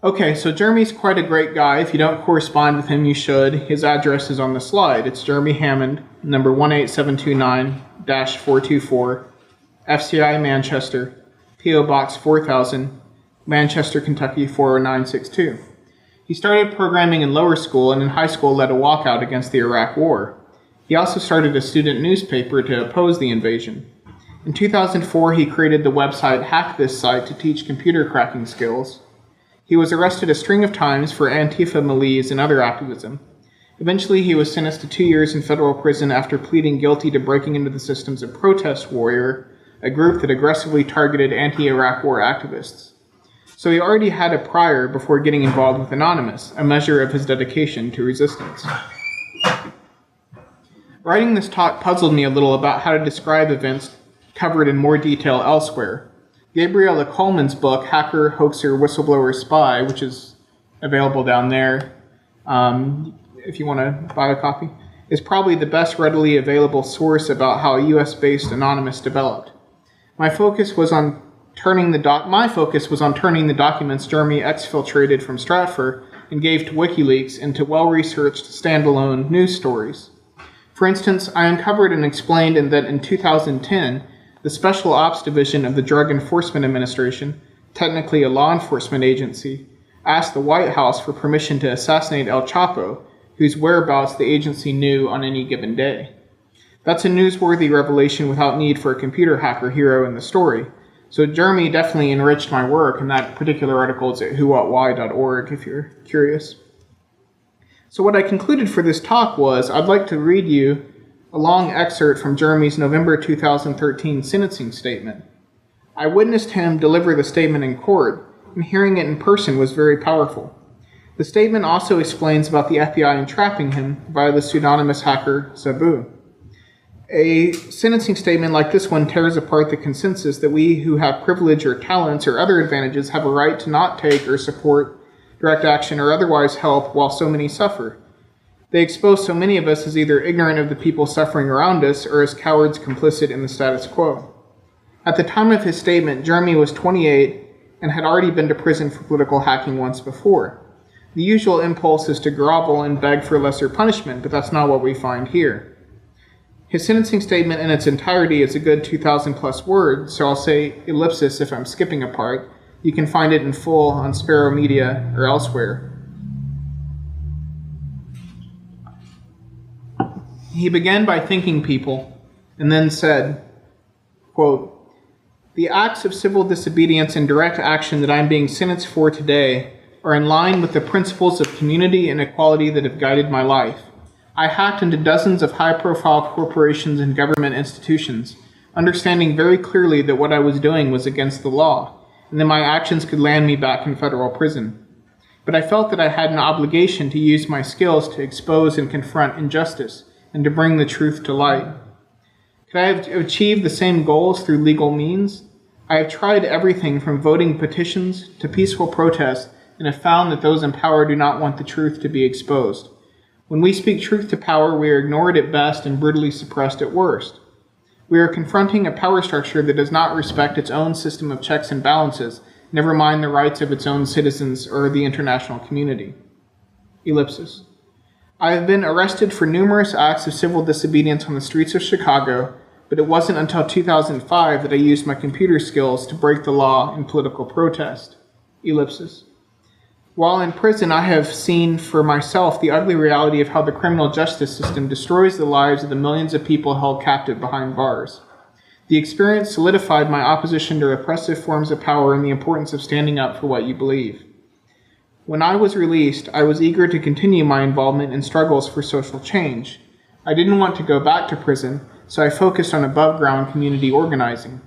Okay, so Jeremy's quite a great guy. If you don't correspond with him, you should. His address is on the slide. It's Jeremy Hammond, number 18729-424, FCI Manchester, P.O. Box 4000, Manchester, Kentucky 40962. He started programming in lower school and in high school led a walkout against the Iraq War. He also started a student newspaper to oppose the invasion. In 2004, he created the website Hack This Site to teach computer cracking skills. He was arrested a string of times for Antifa malaise and other activism. Eventually, he was sentenced to 2 years in federal prison after pleading guilty to breaking into the systems of Protest Warrior, a group that aggressively targeted anti-Iraq war activists. So he already had a prior before getting involved with Anonymous, a measure of his dedication to resistance. Writing this talk puzzled me a little about how to describe events covered in more detail elsewhere. Gabriella Coleman's book, Hacker, Hoaxer, Whistleblower, Spy, which is available down there if you want to buy a copy, is probably the best readily available source about how US-based Anonymous developed. My focus was on turning the documents Jeremy exfiltrated from Stratfor and gave to WikiLeaks into well-researched standalone news stories. For instance, I uncovered and explained that in 2010, the Special Ops Division of the Drug Enforcement Administration, technically a law enforcement agency, asked the White House for permission to assassinate El Chapo, whose whereabouts the agency knew on any given day. That's a newsworthy revelation without need for a computer hacker hero in the story. So Jeremy definitely enriched my work, and that particular article is at whowhatwhy.org if you're curious. So what I concluded for this talk was I'd like to read you a long excerpt from Jeremy's November 2013 sentencing statement. I witnessed him deliver the statement in court, and hearing it in person was very powerful. The statement also explains about the FBI entrapping him via the pseudonymous hacker Zabu. A sentencing statement like this one tears apart the consensus that we who have privilege or talents or other advantages have a right to not take or support direct action or otherwise help while so many suffer. They expose so many of us as either ignorant of the people suffering around us or as cowards complicit in the status quo. At the time of his statement, Jeremy was 28 and had already been to prison for political hacking once before. The usual impulse is to grovel and beg for lesser punishment, but that's not what we find here. His sentencing statement in its entirety is a good 2,000 plus words, so I'll say ellipsis if I'm skipping a part. You can find it in full on Sparrow Media or elsewhere. He began by thanking people, and then said, quote, "The acts of civil disobedience and direct action that I am being sentenced for today are in line with the principles of community and equality that have guided my life. I hacked into dozens of high-profile corporations and government institutions, understanding very clearly that what I was doing was against the law, and that my actions could land me back in federal prison. But I felt that I had an obligation to use my skills to expose and confront injustice, and to bring the truth to light. Could I have achieved the same goals through legal means? I have tried everything from voting petitions to peaceful protests and have found that those in power do not want the truth to be exposed. When we speak truth to power, we are ignored at best and brutally suppressed at worst. We are confronting a power structure that does not respect its own system of checks and balances, never mind the rights of its own citizens or the international community." Ellipsis. I have been arrested for numerous acts of civil disobedience on the streets of Chicago, but it wasn't until 2005 that I used my computer skills to break the law in political protest. Ellipsis. While in prison, I have seen for myself the ugly reality of how the criminal justice system destroys the lives of the millions of people held captive behind bars. The experience solidified my opposition to repressive forms of power and the importance of standing up for what you believe. When I was released, I was eager to continue my involvement in struggles for social change. I didn't want to go back to prison, so I focused on above-ground community organizing.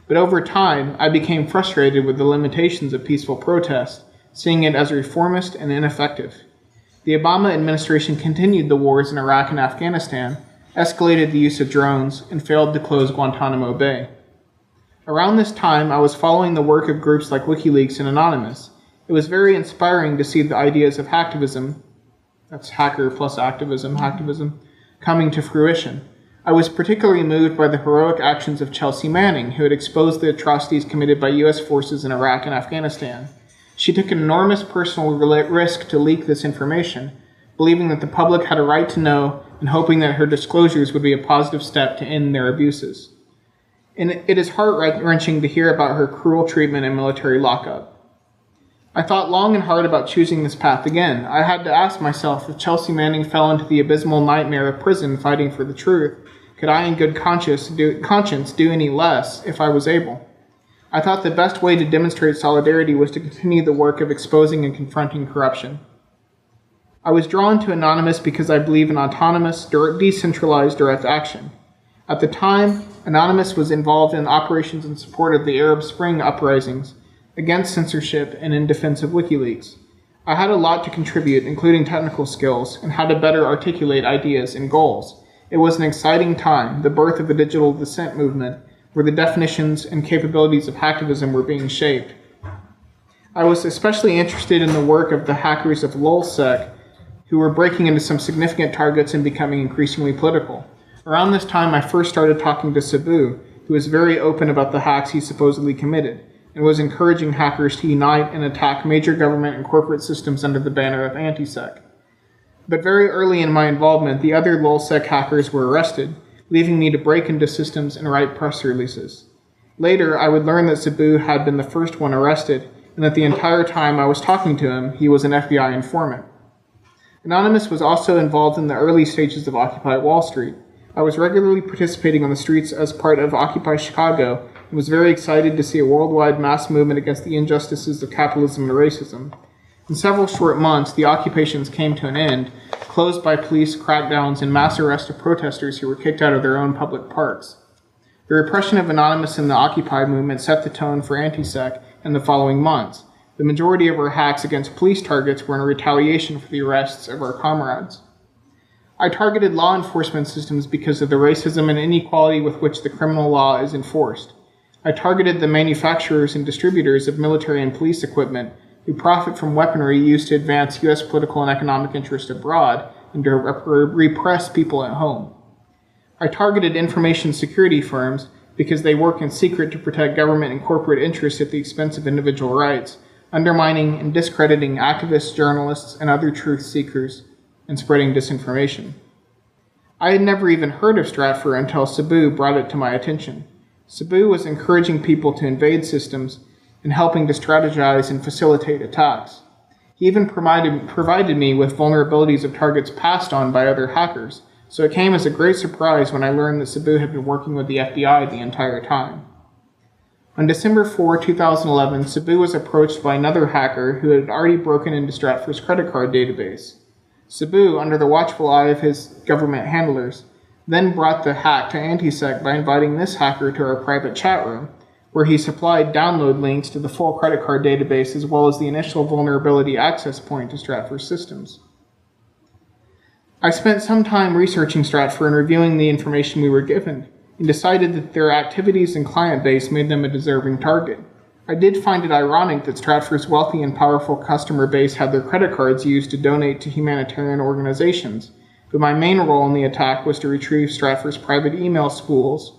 But over time, I became frustrated with the limitations of peaceful protest, seeing it as reformist and ineffective. The Obama administration continued the wars in Iraq and Afghanistan, escalated the use of drones, and failed to close Guantanamo Bay. Around this time, I was following the work of groups like WikiLeaks and Anonymous. It was very inspiring to see the ideas of hacktivism, that's hacker plus activism, hacktivism, coming to fruition. I was particularly moved by the heroic actions of Chelsea Manning, who had exposed the atrocities committed by U.S. forces in Iraq and Afghanistan. She took an enormous personal risk to leak this information, believing that the public had a right to know and hoping that her disclosures would be a positive step to end their abuses. And it is heart-wrenching to hear about her cruel treatment in military lockup. I thought long and hard about choosing this path again. I had to ask myself, if Chelsea Manning fell into the abysmal nightmare of prison fighting for the truth, could I in good conscience do any less if I was able? I thought the best way to demonstrate solidarity was to continue the work of exposing and confronting corruption. I was drawn to Anonymous because I believe in autonomous, decentralized direct action. At the time, Anonymous was involved in operations in support of the Arab Spring uprisings, against censorship, and in defense of WikiLeaks. I had a lot to contribute, including technical skills, and how to better articulate ideas and goals. It was an exciting time, the birth of the digital dissent movement, where the definitions and capabilities of hacktivism were being shaped. I was especially interested in the work of the hackers of LulzSec, who were breaking into some significant targets and becoming increasingly political. Around this time, I first started talking to Sabu, who was very open about the hacks he supposedly committed, and was encouraging hackers to unite and attack major government and corporate systems under the banner of anti-sec. But very early in my involvement, the other LulzSec hackers were arrested, leaving me to break into systems and write press releases. Later, I would learn that Sabu had been the first one arrested, and that the entire time I was talking to him, he was an FBI informant. Anonymous was also involved in the early stages of Occupy Wall Street. I was regularly participating on the streets as part of Occupy Chicago and was very excited to see a worldwide mass movement against the injustices of capitalism and racism. In several short months, the occupations came to an end, closed by police crackdowns and mass arrest of protesters who were kicked out of their own public parks. The repression of Anonymous and the Occupy movement set the tone for anti-sec in the following months. The majority of our hacks against police targets were in retaliation for the arrests of our comrades. I targeted law enforcement systems because of the racism and inequality with which the criminal law is enforced. I targeted the manufacturers and distributors of military and police equipment who profit from weaponry used to advance U.S. political and economic interests abroad and to repress people at home. I targeted information security firms because they work in secret to protect government and corporate interests at the expense of individual rights, undermining and discrediting activists, journalists, and other truth seekers, and spreading disinformation. I had never even heard of Stratfor until Sabu brought it to my attention. Sabu was encouraging people to invade systems and helping to strategize and facilitate attacks. He even provided me with vulnerabilities of targets passed on by other hackers, so it came as a great surprise when I learned that Sabu had been working with the FBI the entire time. On December 4, 2011, Sabu was approached by another hacker who had already broken into Stratfor's credit card database. Sabu, under the watchful eye of his government handlers, then brought the hack to anti-sec by inviting this hacker to our private chat room, where he supplied download links to the full credit card database as well as the initial vulnerability access point to Stratfor's systems. I spent some time researching Stratfor and reviewing the information we were given, and decided that their activities and client base made them a deserving target. I did find it ironic that Stratfor's wealthy and powerful customer base had their credit cards used to donate to humanitarian organizations, but my main role in the attack was to retrieve Stratfor's private email spools,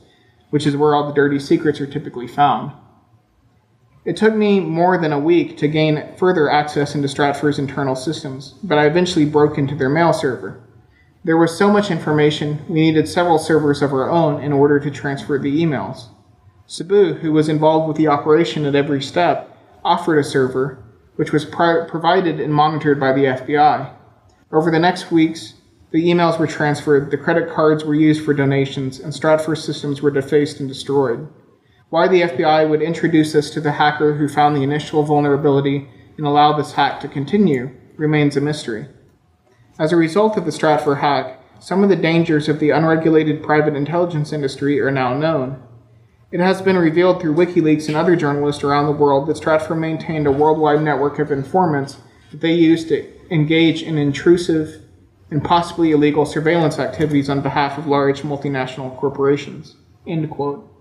which is where all the dirty secrets are typically found. It took me more than a week to gain further access into Stratfor's internal systems, but I eventually broke into their mail server. There was so much information, we needed several servers of our own in order to transfer the emails. Sabu, who was involved with the operation at every step, offered a server, which was provided and monitored by the FBI. Over the next weeks, the emails were transferred, the credit cards were used for donations, and Stratfor's systems were defaced and destroyed. Why the FBI would introduce us to the hacker who found the initial vulnerability and allow this hack to continue remains a mystery. As a result of the Stratfor hack, some of the dangers of the unregulated private intelligence industry are now known. It has been revealed through WikiLeaks and other journalists around the world that Stratfor maintained a worldwide network of informants that they used to engage in intrusive and possibly illegal surveillance activities on behalf of large multinational corporations. End quote.